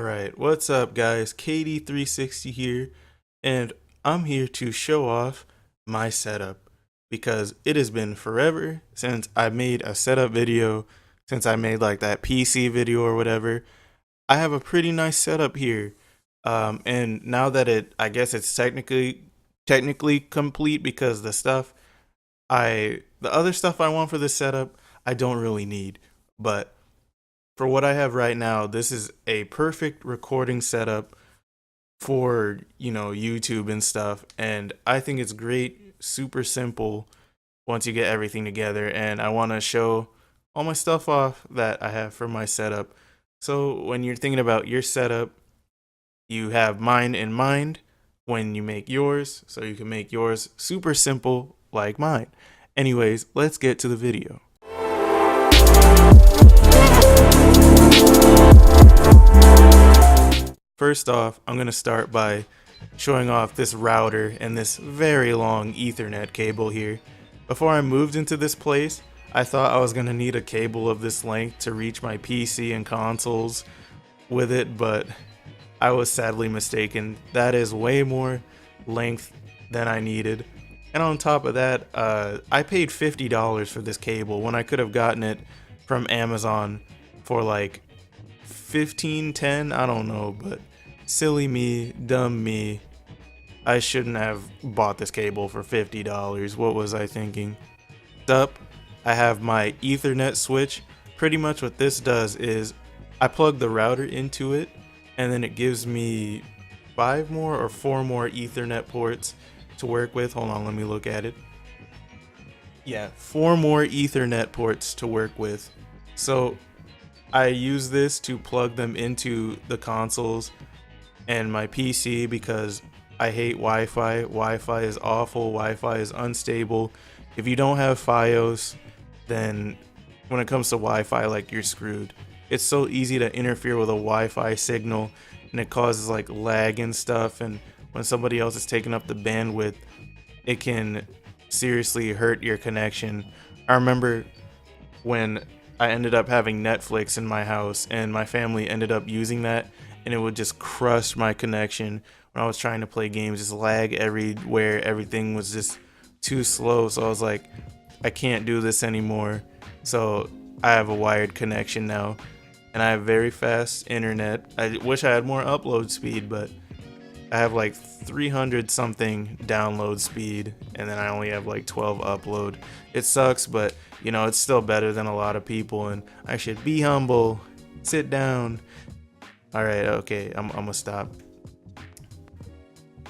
Alright, what's up guys? KD360 here, and I'm here to show off my setup because it has been forever since I made a setup video, since I made like that PC video or whatever. I have a pretty nice setup here, and now that I guess it's technically complete because the other stuff I want for this setup, I don't really need, but for what I have right now, this is a perfect recording setup for, YouTube and stuff. And I think it's great, super simple once you get everything together. And I want to show all my stuff off that I have for my setup. So when you're thinking about your setup, you have mine in mind when you make yours, so you can make yours super simple like mine. Anyways, let's get to the video. First off, I'm going to start by showing off this router and this very long Ethernet cable here. Before I moved into this place, I thought I was going to need a cable of this length to reach my PC and consoles with it, but I was sadly mistaken. That is way more length than I needed. And on top of that, I paid $50 for this cable when I could have gotten it from Amazon for like 15, 10, I don't know, but silly me, dumb me. I shouldn't have bought this cable for $50. What was I thinking? Up, I have my Ethernet switch. Pretty much what this does is I plug the router into it, and then it gives me 5 more or 4 more Ethernet ports to work with. Hold on, let me look at it. Yeah, 4 more Ethernet ports to work with. So I use this to plug them into the consoles and my PC because I hate Wi-Fi. Wi-Fi is awful. Wi-Fi is unstable. If you don't have FiOS, then when it comes to Wi-Fi, like, you're screwed. It's so easy to interfere with a Wi-Fi signal, and it causes like lag and stuff, and when somebody else is taking up the bandwidth, it can seriously hurt your connection. I remember when I ended up having Netflix in my house and my family ended up using that, and it would just crush my connection when I was trying to play games, just lag everywhere, everything was just too slow. So I was like, I can't do this anymore. So I have a wired connection now, and I have very fast internet. I wish I had more upload speed, but I have like 300 something download speed, and then I only have like 12 upload. It sucks, but it's still better than a lot of people, and I should be humble. Sit down. Alright, okay, I'm gonna stop.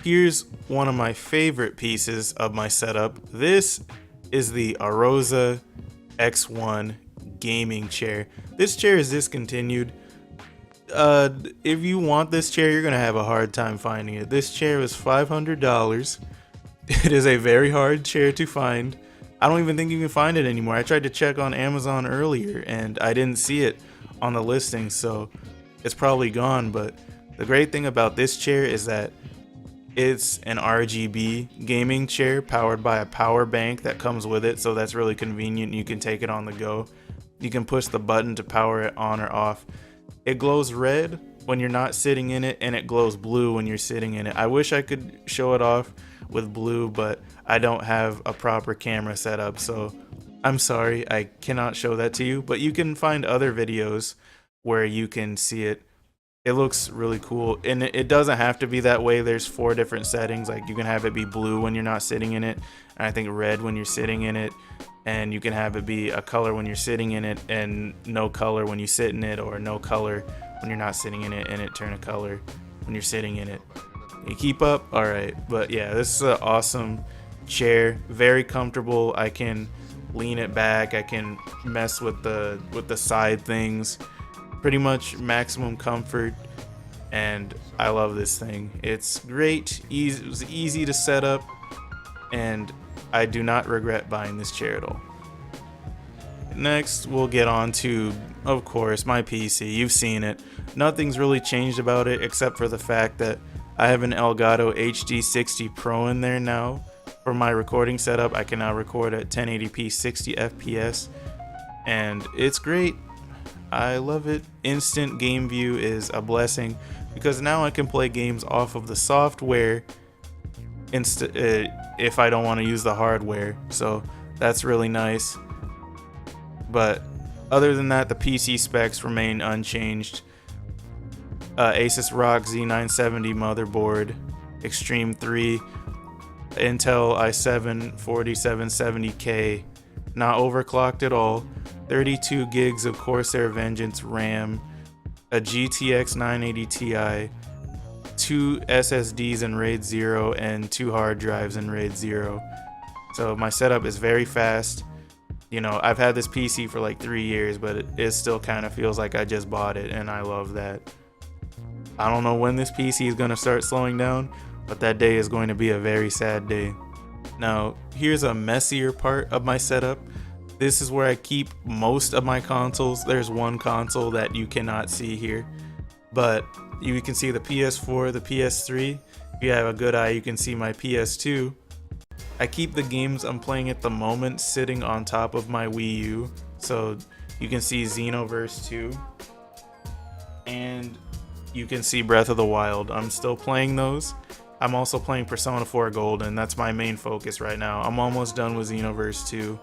Here's one of my favorite pieces of my setup. This is the Auroza X1 gaming chair. This chair is discontinued. If you want this chair, you're gonna have a hard time finding it. This chair is $500. It is a very hard chair to find. I don't even think you can find it anymore. I tried to check on Amazon earlier and I didn't see it on the listing, so it's probably gone. But the great thing about this chair is that it's an RGB gaming chair powered by a power bank that comes with it, so that's really convenient. You can take it on the go. You can push the button to power it on or off. It glows red when you're not sitting in it, and it glows blue when you're sitting in it. I wish I could show it off with blue, but I don't have a proper camera setup, so I'm sorry, I cannot show that to you. But you can find other videos where you can see it. It looks really cool, and it doesn't have to be that way. There's 4 different settings. Like, you can have it be blue when you're not sitting in it, and I think red when you're sitting in it, and you can have it be a color when you're sitting in it and no color when you sit in it, or no color when you're not sitting in it and it turn a color when you're sitting in it. You keep up? Alright, but yeah, this is an awesome chair, very comfortable. I can lean it back, I can mess with the side things, pretty much maximum comfort, and I love this thing. It's great, it was easy to set up, and I do not regret buying this chair at all. Next, we'll get on to, of course, my PC. You've seen it. Nothing's really changed about it except for the fact that I have an Elgato HD60 Pro in there now. For my recording setup, I can now record at 1080p 60 FPS, and it's great. I love it. Instant game view is a blessing because now I can play games off of the software if I don't want to use the hardware. So that's really nice. But other than that, the PC specs remain unchanged. Asus ROG Z970 motherboard, Extreme 3, Intel i7 4770K, not overclocked at all, 32 gigs of Corsair Vengeance RAM, a GTX 980 Ti, 2 SSDs in RAID 0, and 2 hard drives in RAID 0. So my setup is very fast. You know, I've had this PC for like 3 years, but it still kind of feels like I just bought it, and I love that. I don't know when this PC is going to start slowing down, but that day is going to be a very sad day. Now, here's a messier part of my setup. This is where I keep most of my consoles. There's one console that you cannot see here, but you can see the PS4, the PS3. If you have a good eye, you can see my PS2. I keep the games I'm playing at the moment sitting on top of my Wii U. So you can see Xenoverse 2. And you can see Breath of the Wild. I'm still playing those. I'm also playing Persona 4 Golden. That's my main focus right now. I'm almost done with Xenoverse 2.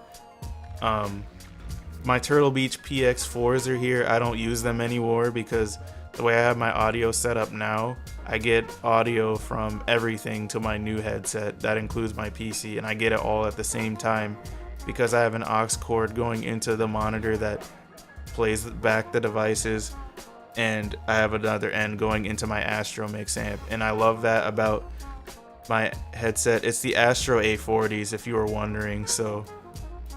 My Turtle Beach PX4s are here. I don't use them anymore because the way I have my audio set up now, I get audio from everything to my new headset. That includes my PC, and I get it all at the same time because I have an aux cord going into the monitor that plays back the devices, and I have another end going into my Astro mix amp. And I love that about my headset. It's the Astro A40s, if you were wondering. So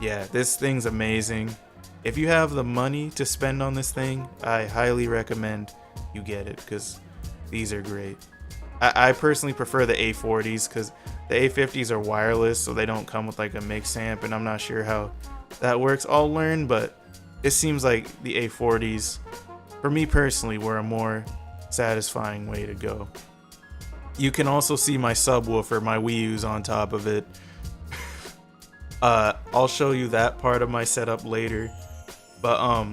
yeah, this thing's amazing. If you have the money to spend on this thing, I highly recommend you get it because these are great. I personally prefer the A40s because the A50s are wireless, so they don't come with like a mix amp, and I'm not sure how that works. I'll learn, but it seems like the A40s, for me personally, were a more satisfying way to go. You can also see my subwoofer, my Wii U's on top of it. I'll show you that part of my setup later. But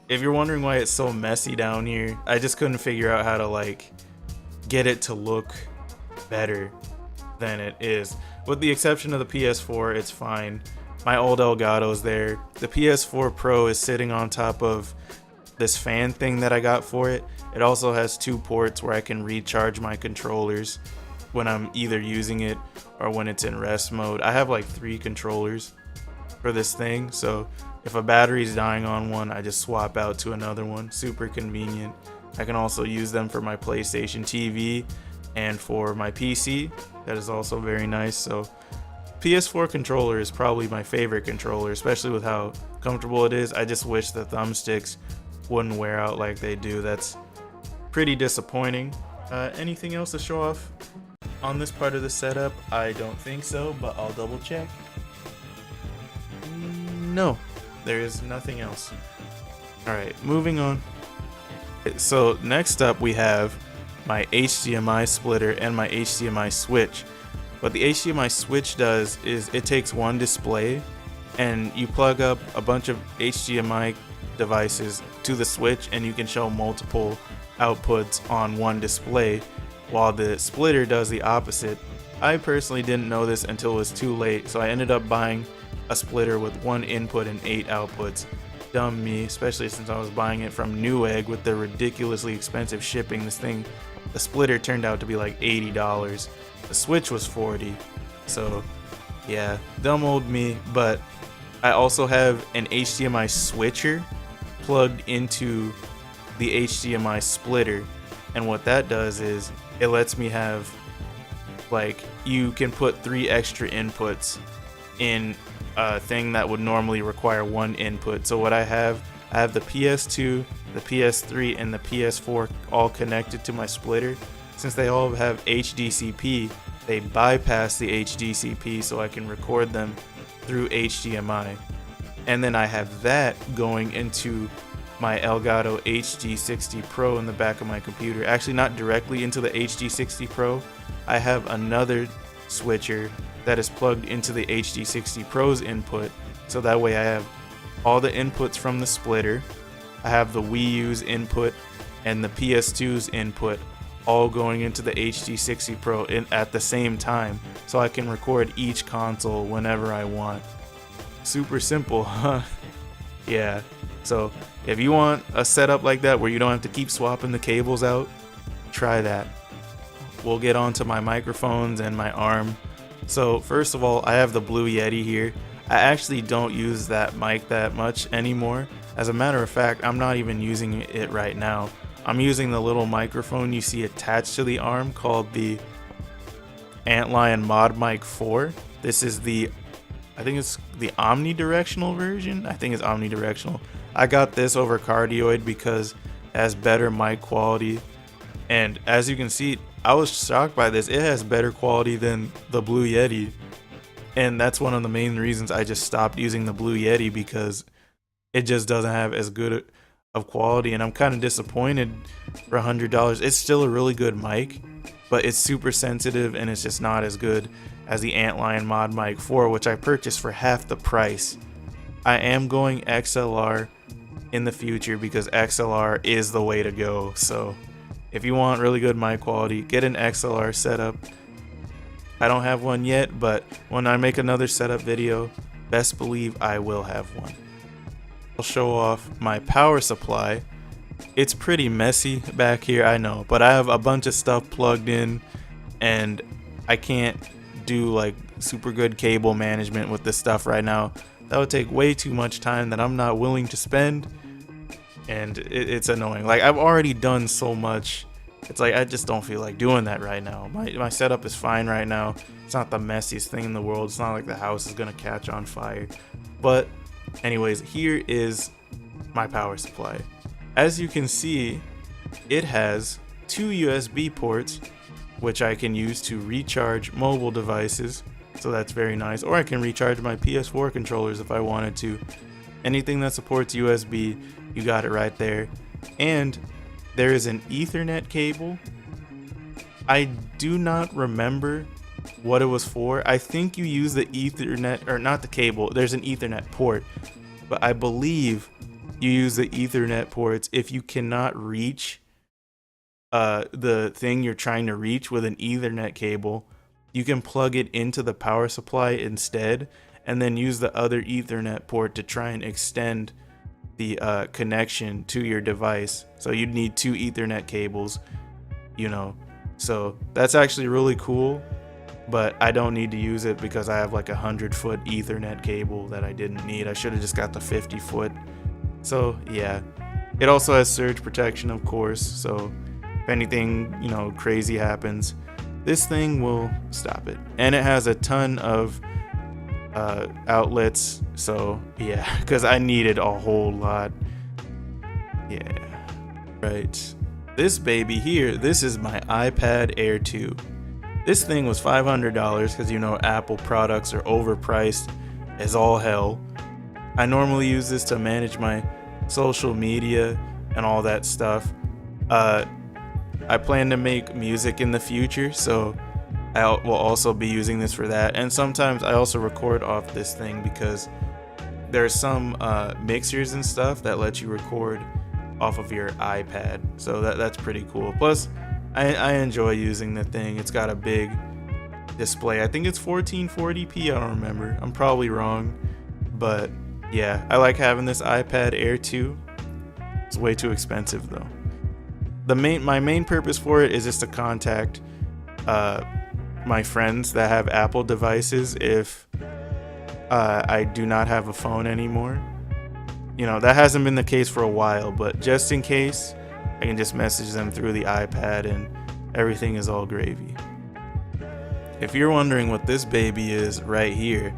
if you're wondering why it's so messy down here, I just couldn't figure out how to like get it to look better than it is. With the exception of the PS4, it's fine. My old Elgato's there. The PS4 Pro is sitting on top of this fan thing that I got for it. It also has 2 ports where I can recharge my controllers when I'm either using it or when it's in rest mode. I have like 3 controllers for this thing, so if a battery's dying on one, I just swap out to another one. Super convenient. I can also use them for my PlayStation TV and for my PC. That is also very nice. So PS4 controller is probably my favorite controller, especially with how comfortable it is. I just wish the thumbsticks wouldn't wear out like they do. That's pretty disappointing. Anything else to show off on this part of the setup? I don't think so, but I'll double check. No, there is nothing else. Alright, moving on. So next up we have my HDMI splitter and my HDMI switch. What the HDMI switch does is it takes one display and you plug up a bunch of HDMI devices to the switch, and you can show multiple outputs on one display, while the splitter does the opposite. I personally didn't know this until it was too late, so I ended up buying a splitter with 1 input and 8 outputs. Dumb me, especially since I was buying it from Newegg with their ridiculously expensive shipping. This thing, the splitter turned out to be like $80. The switch was $40. So yeah, dumb old me. But I also have an HDMI switcher plugged into the HDMI splitter, and what that does is it lets me have, like, you can put 3 extra inputs in a thing that would normally require 1 input. So what I have the PS2, the PS3, and the PS4 all connected to my splitter. Since they all have HDCP, they bypass the HDCP so I can record them through HDMI. And then I have that going into my Elgato HD60 Pro in the back of my computer. Actually, not directly into the HD60 Pro. I have another switcher that is plugged into the HD60 Pro's input, so that way I have all the inputs from the splitter, I have the Wii U's input and the PS2's input all going into the HD60 Pro at the same time, so I can record each console whenever I want. Super simple, huh? Yeah, so if you want a setup like that where you don't have to keep swapping the cables out, try that. We'll get on to my microphones and my arm. So first of all, I have the Blue Yeti here. I actually don't use that mic that much anymore. As a matter of fact, I'm not even using it right now. I'm using the little microphone you see attached to the arm called the Antlion modmic 4. This is I think it's the omnidirectional version. I think it's omnidirectional. I got this over cardioid because it has better mic quality. And as you can see, I was shocked by this. It has better quality than the Blue Yeti. And that's one of the main reasons I just stopped using the Blue Yeti, because it just doesn't have as good of quality, and I'm kind of disappointed for $100. It's still a really good mic, but it's super sensitive and it's just not as good as the Antlion modmic 4, which I purchased for half the price. I am going XLR in the future because XLR is the way to go. So if you want really good mic quality, get an XLR setup. I don't have one yet, but when I make another setup video, best believe I will have one. I'll show off my power supply. It's pretty messy back here, I know, but I have a bunch of stuff plugged in and I can't do like super good cable management with this stuff right now. That would take way too much time that I'm not willing to spend, and it's annoying. Like, I've already done so much. It's like I just don't feel like doing that right now. My setup is fine right now. It's not the messiest thing in the world. It's not like the house is gonna catch on fire. But anyways, here is my power supply. As you can see, it has 2 USB ports, which I can use to recharge mobile devices, so that's very nice. Or I can recharge my PS4 controllers if I wanted to. Anything that supports USB, you got it right there. And there is an Ethernet cable. I do not remember what it was for. I think you use the Ethernet, or not the cable, there's an Ethernet port, but I believe you use the Ethernet ports if you cannot reach the thing you're trying to reach with an Ethernet cable. You can plug it into the power supply instead, and then use the other Ethernet port to try and extend the connection to your device. So you'd need 2 Ethernet cables, you know. So that's actually really cool, but I don't need to use it because I have like 100-foot Ethernet cable that I didn't need. I should have just got the 50-foot. So yeah, it also has surge protection, of course, so if anything, you know, crazy happens, this thing will stop it. And it has a ton of outlets, so yeah, because I needed a whole lot. Yeah, right. This baby here, this is my iPad Air 2. This thing was $500 because, you know, Apple products are overpriced as all hell. I normally use this to manage my social media and all that stuff. I plan to make music in the future, so I will also be using this for that. And sometimes I also record off this thing because there's some mixers and stuff that let you record off of your iPad, so that's pretty cool. Plus I enjoy using the thing. It's got a big display. I think it's 1440p, I don't remember, I'm probably wrong, but yeah, I like having this iPad Air 2. It's way too expensive though. My main purpose for it is just to contact my friends that have Apple devices if I do not have a phone anymore. You know, that hasn't been the case for a while, but just in case, I can just message them through the iPad and everything is all gravy. If you're wondering what this baby is right here,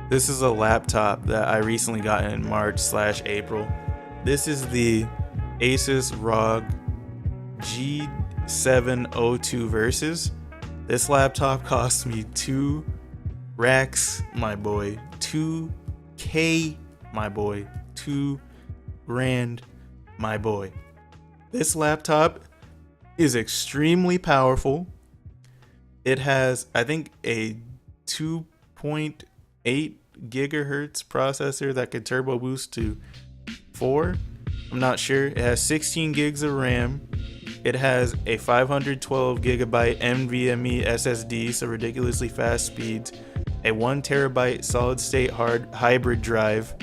this is a laptop that I recently got in March/April. This is the Asus Rog G702 Versus. This laptop cost me 2 racks, my boy. 2K, my boy. 2 grand, my boy. This laptop is extremely powerful. It has, I think, a 2.8 gigahertz processor that could turbo boost to 4. I'm not sure. It has 16 gigs of RAM. It has a 512 gigabyte NVMe SSD, so ridiculously fast speeds, a 1 terabyte solid state hybrid drive,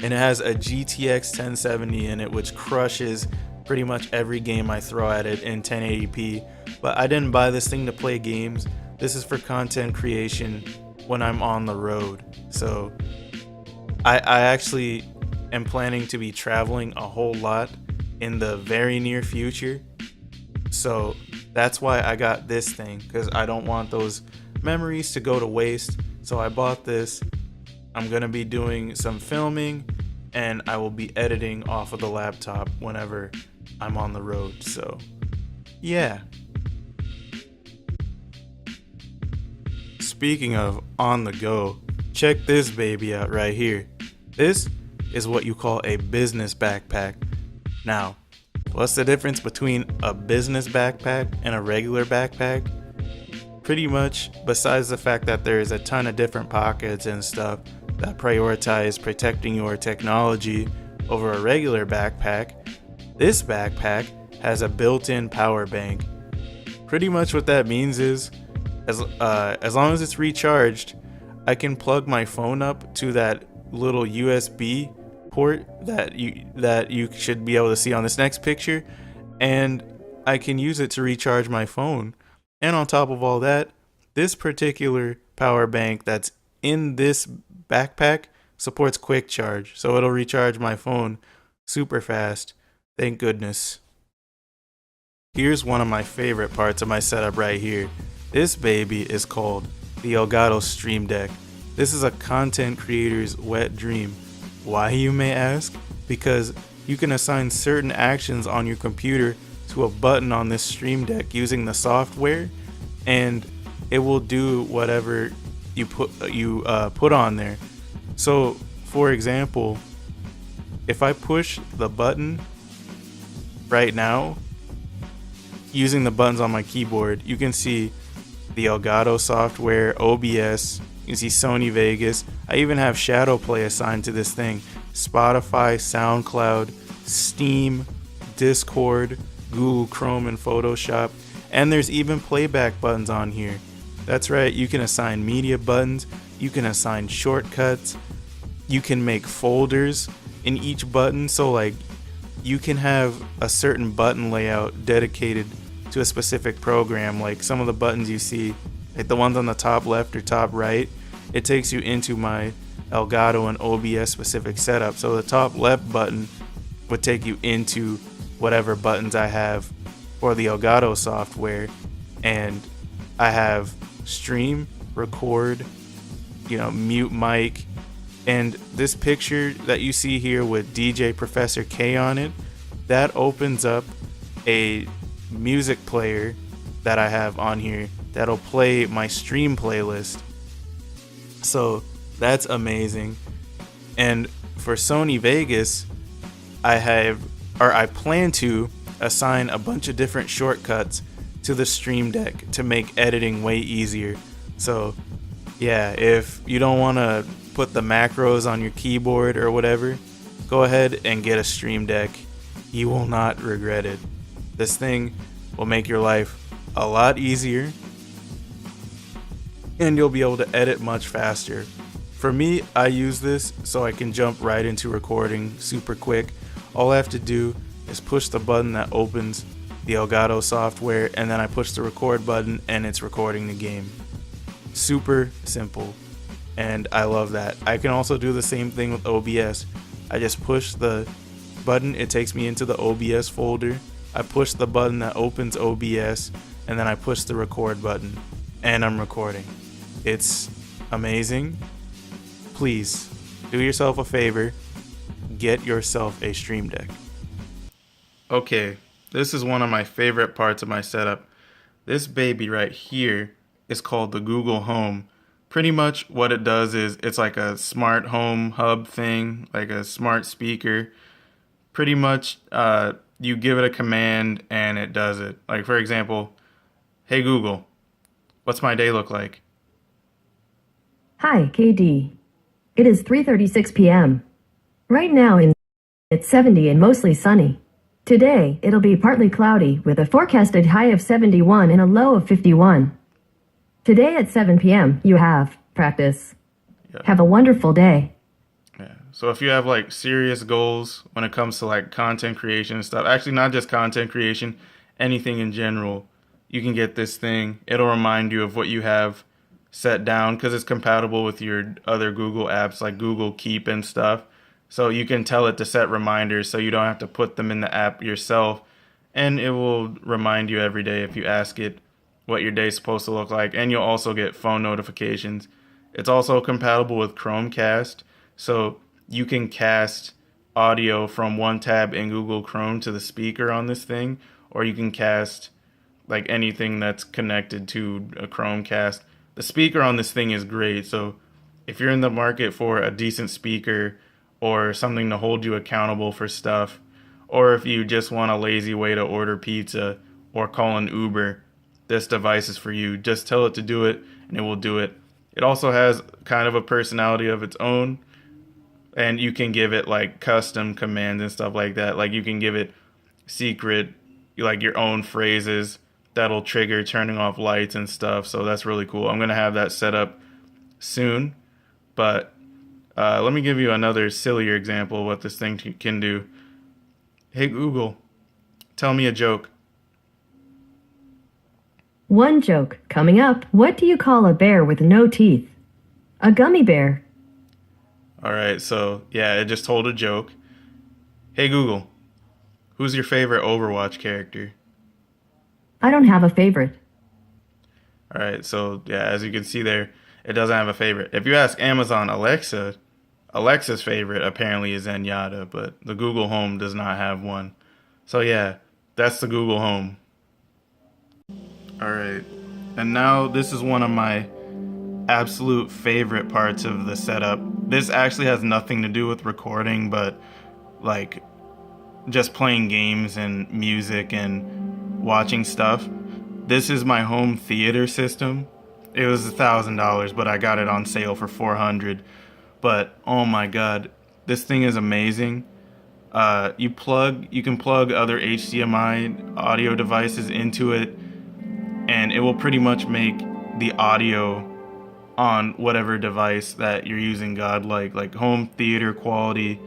and it has a GTX 1070 in it, which crushes pretty much every game I throw at it in 1080p. But I didn't buy this thing to play games. This is for content creation when I'm on the road. So I actually am planning to be traveling a whole lot in the very near future. So that's why I got this thing, because I don't want those memories to go to waste. So I bought this. I'm gonna be doing some filming and I will be editing off of the laptop whenever I'm on the road. So yeah. Speaking of on the go, check this baby out right here. This is what you call a business backpack. Now, what's the difference between a business backpack and a regular backpack? Pretty much, besides the fact that there's a ton of different pockets and stuff that prioritize protecting your technology over a regular backpack, this backpack has a built-in power bank. Pretty much what that means is, as long as it's recharged, I can plug my phone up to that little USB port that you should be able to see on this next picture, and I can use it to recharge my phone. And on top of all that, this particular power bank that's in this backpack supports quick charge, so it'll recharge my phone super fast. Thank goodness. Here's one of my favorite parts of my setup right here. This baby is called the Elgato Stream Deck. This is a content creator's wet dream. Why, you may ask? Because you can assign certain actions on your computer to a button on this Stream Deck using the software, and it will do whatever you put on there. So, for example, if I push the button right now, using the buttons on my keyboard, you can see the Elgato software, OBS, you can see Sony Vegas. I even have Shadow Play assigned to this thing. Spotify, SoundCloud, Steam, Discord, Google Chrome, and Photoshop. And there's even playback buttons on here. That's right, you can assign media buttons, you can assign shortcuts, you can make folders in each button. So like, you can have a certain button layout dedicated to a specific program. Like some of the buttons you see, like the ones on the top left or top right, it takes you into my Elgato and OBS specific setup. So the top left button would take you into whatever buttons I have for the Elgato software, and I have stream, record, mute mic, and this picture that you see here with DJ Professor K on it, that opens up a music player that I have on here that'll play my stream playlist. So that's amazing. And for Sony Vegas, I plan to assign a bunch of different shortcuts to the Stream Deck to make editing way easier. So yeah, if you don't want to put the macros on your keyboard or whatever, go ahead and get a Stream Deck. You will not regret it. This thing will make your life a lot easier, and you'll be able to edit much faster. For me, I use this so I can jump right into recording super quick. All I have to do is push the button that opens the Elgato software, and then I push the record button and it's recording the game. Super simple, and I love that. I can also do the same thing with OBS. I just push the button, it takes me into the OBS folder. I push the button that opens OBS, and then I push the record button, and I'm recording. It's amazing. Please do yourself a favor, get yourself a Stream Deck. Okay, this is one of my favorite parts of my setup. This baby right here is called the Google Home. Pretty much what it does is it's like a smart home hub thing, like a smart speaker. Pretty much you give it a command and it does it. Like for example, hey Google, what's my day look like? Hi, KD. It is 3:36 p.m. Right now in It's 70 and mostly sunny. Today, it'll be partly cloudy with a forecasted high of 71 and a low of 51. Today at 7 p.m., you have practice. Yeah. Have a wonderful day. Yeah. So if you have like serious goals when it comes to like content creation and stuff, actually not just content creation, anything in general, you can get this thing. It'll remind you of what you have set down because it's compatible with your other Google apps like Google Keep and stuff. So you can tell it to set reminders so you don't have to put them in the app yourself. And it will remind you every day if you ask it what your day is supposed to look like. And you'll also get phone notifications. It's also compatible with Chromecast. So you can cast audio from one tab in Google Chrome to the speaker on this thing. Or you can cast like anything that's connected to a Chromecast. The speaker on this thing is great. So if you're in the market for a decent speaker, or something to hold you accountable for stuff, or if you just want a lazy way to order pizza or call an Uber, this device is for you. Just tell it to do it and it will do it. It also has kind of a personality of its own, and you can give it like custom commands and stuff like that. Like you can give it secret, like your own phrases that'll trigger turning off lights and stuff. So that's really cool. I'm going to have that set up soon, but let me give you another sillier example of what this thing can do. Hey Google, tell me a joke. One joke coming up. What do you call a bear with no teeth? A gummy bear. Alright, so yeah, it just told a joke. Hey Google, who's your favorite Overwatch character? I don't have a favorite. Alright, so yeah, as you can see there, it doesn't have a favorite. If you ask Amazon Alexa, Alexa's favorite apparently is Zenyatta, but the Google Home does not have one. So yeah, that's the Google Home. Alright, and now this is one of my absolute favorite parts of the setup. This actually has nothing to do with recording, but like just playing games and music and watching stuff. This is my home theater system. It was $1,000, but I got it on sale for $400. But oh my god, this thing is amazing. You can plug other HDMI audio devices into it, and it will pretty much make the audio on whatever device that you're using godlike, like home theater quality.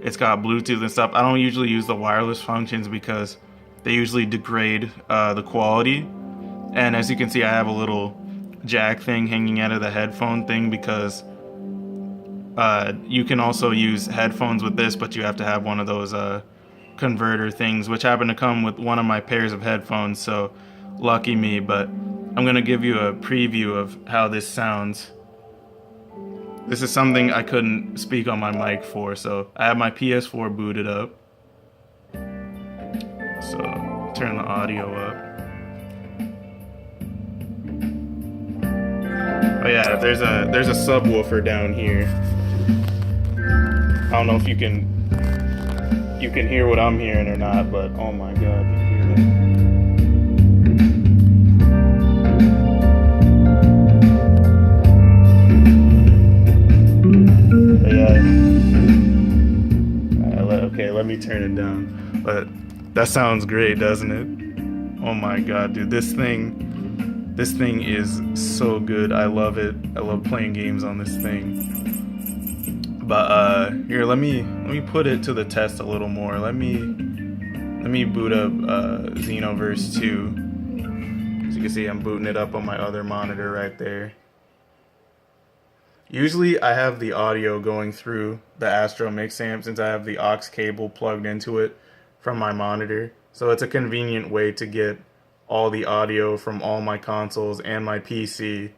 It's got Bluetooth and stuff. I don't usually use the wireless functions because they usually degrade the quality. And as you can see, I have a little jack thing hanging out of the headphone thing because you can also use headphones with this, but you have to have one of those converter things, which happen to come with one of my pairs of headphones, so lucky me. But I'm going to give you a preview of how this sounds. This is something I couldn't speak on my mic for, so I have my PS4 booted up. So turn the audio up. Oh yeah, there's a subwoofer down here. I don't know if you can hear what I'm hearing or not, but oh my god, you hear that? Yeah. Okay, let me turn it down. But that sounds great, doesn't it? Oh my god, dude, this thing is so good. I love it. I love playing games on this thing. But here, let me put it to the test a little more. Let me boot up Xenoverse 2. As you can see, I'm booting it up on my other monitor right there. Usually I have the audio going through the Astro mix amp since I have the aux cable plugged into it from my monitor. So it's a convenient way to get all the audio from all my consoles and my PC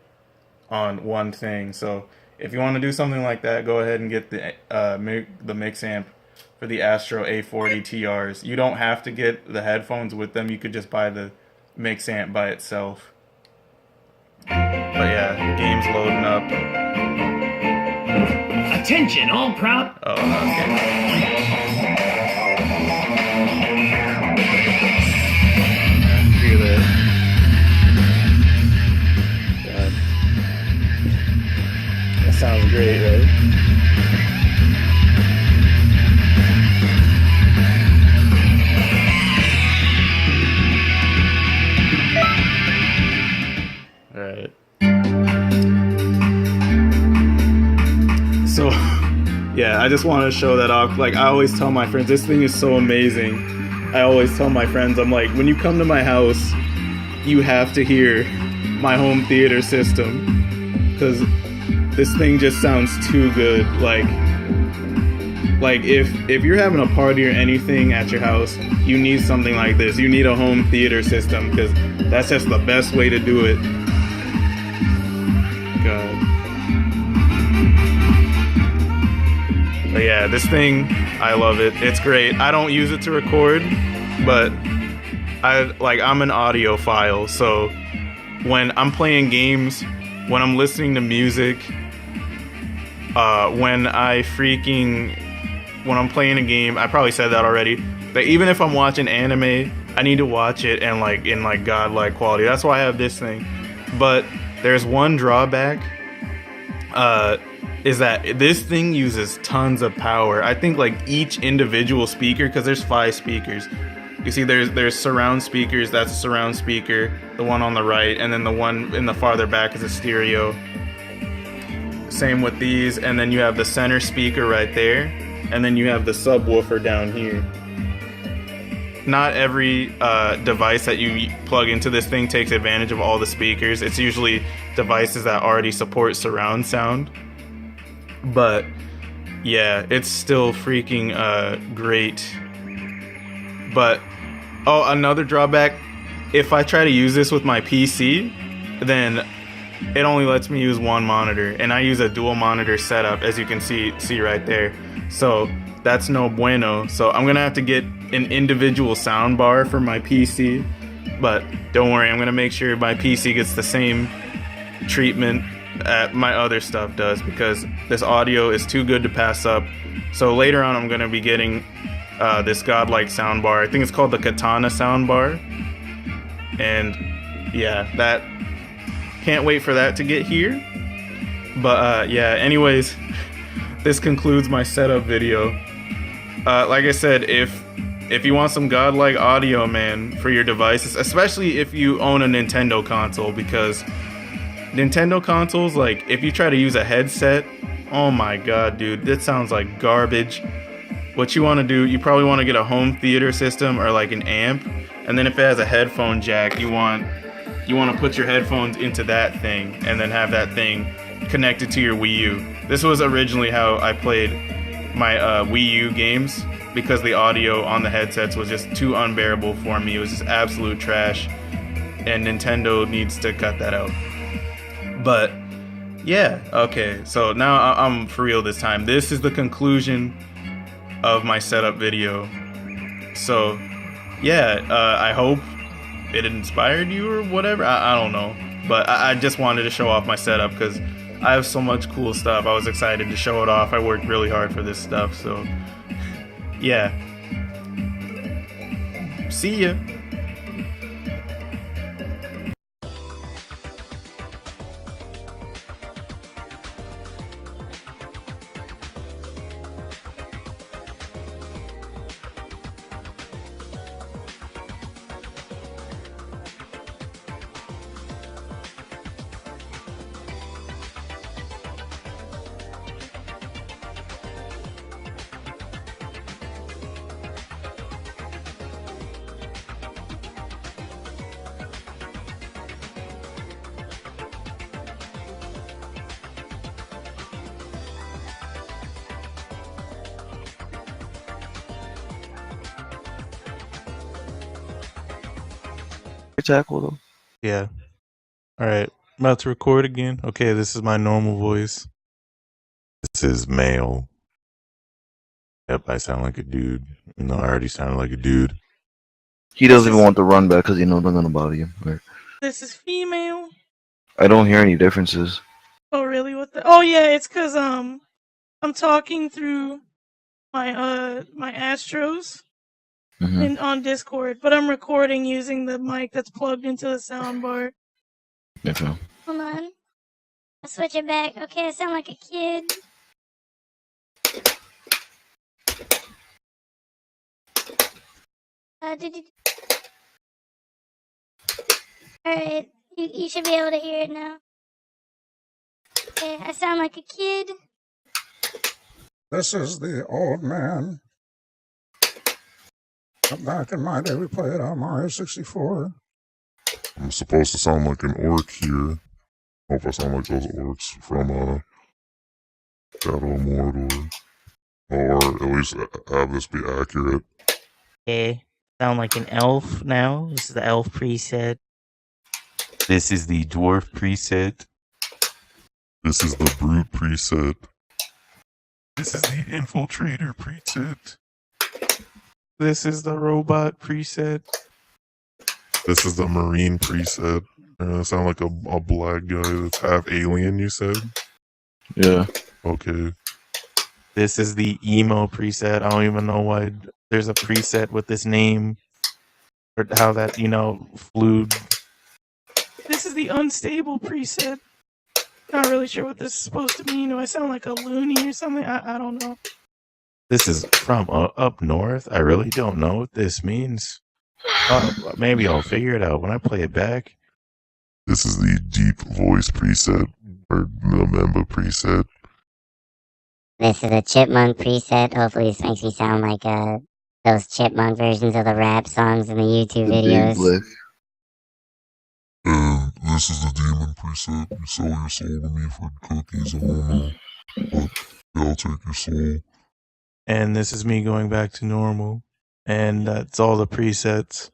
on one thing. So if you want to do something like that, go ahead and get the mix amp for the Astro A40 TRs. You don't have to get the headphones with them. You could just buy the mix amp by itself. But yeah, the game's loading up. Attention, all proud. Oh, okay. Hear that? God. That sounds great, right? I just want to show that off. Like, I always tell my friends, this thing is so amazing. I always tell my friends, I'm like, when you come to my house, you have to hear my home theater system, because this thing just sounds too good. Like if you're having a party or anything at your house, you need something like this. You need a home theater system, because that's just the best way to do it. God. But yeah, this thing, I love it. It's great. I don't use it to record, but I'm an audiophile, so when I'm playing games, when I'm listening to music, when I'm playing a game, I probably said that already, but even if I'm watching anime, I need to watch it in godlike quality. That's why I have this thing. But there's one drawback, is that this thing uses tons of power. I think like each individual speaker, because there's 5 speakers. You see there's surround speakers, that's a surround speaker, the one on the right, and then the one in the farther back is a stereo. Same with these, and then you have the center speaker right there, and then you have the subwoofer down here. Not every device that you plug into this thing takes advantage of all the speakers. It's usually devices that already support surround sound. But yeah, it's still freaking great. But another drawback, if I try to use this with my PC, then it only lets me use one monitor, and I use a dual monitor setup, as you can see right there. So that's no bueno. So I'm gonna have to get an individual soundbar for my PC, but don't worry, I'm gonna make sure my PC gets the same treatment that my other stuff does, because this audio is too good to pass up. So later on, I'm gonna be getting this godlike soundbar. I think it's called the Katana soundbar, and yeah, that can't wait for that to get here. But yeah, anyways, this concludes my setup video. Like I said, if you want some godlike audio, man, for your devices, especially if you own a Nintendo console, because Nintendo consoles, like, if you try to use a headset, oh my god, dude, that sounds like garbage. What you want to do, you probably want to get a home theater system or like an amp, and then if it has a headphone jack, you want to put your headphones into that thing, and then have that thing connected to your Wii U. This was originally how I played my Wii U games, because the audio on the headsets was just too unbearable for me. It was just absolute trash, and Nintendo needs to cut that out. But yeah, okay, so now I'm for real this time. This is the conclusion of my setup video. So yeah, I hope it inspired you or whatever. I don't know, but I just wanted to show off my setup because I have so much cool stuff. I was excited to show it off. I worked really hard for this stuff, so yeah. See ya. Tackle them. Yeah. All right. I'm about to record again. Okay, this is my normal voice. This is male. Yep, I sound like a dude. No, I already sounded like a dude. He doesn't even want the run back because he knows I'm gonna bother him. Right. This is female. I don't hear any differences. Oh really? What the? Oh yeah, it's cause I'm talking through my my Astros on Discord, but I'm recording using the mic that's plugged into the soundbar. Okay. Hold on. I'll switch it back. Okay, I sound like a kid. Did you... Alright, you should be able to hear it now. Okay, I sound like a kid. This is the old man. Back in my day, we played on Mario 64. I'm supposed to sound like an orc here. Hope I sound like those orcs from Shadow of Mordor. Or at least have this be accurate. Okay, sound like an elf now. This is the elf preset. This is the dwarf preset. This is the brute preset. This is the infiltrator preset. This is the robot preset. This is the marine preset. Sound like a black guy that's half alien, you said? Yeah. Okay. This is the emo preset. I don't even know why there's a preset with this name. Or how that, flew. This is the unstable preset. Not really sure what this is supposed to mean. Do I sound like a loony or something? I don't know. This is from up north. I really don't know what this means. Maybe I'll figure it out when I play it back. This is the deep voice preset, or the member preset. This is a chipmunk preset. Hopefully this makes me sound like those chipmunk versions of the rap songs in the YouTube videos. And this is the demon preset. You sell your soul to me for cookies and homo. But yeah, I'll take your soul. And this is me going back to normal. And that's all the presets.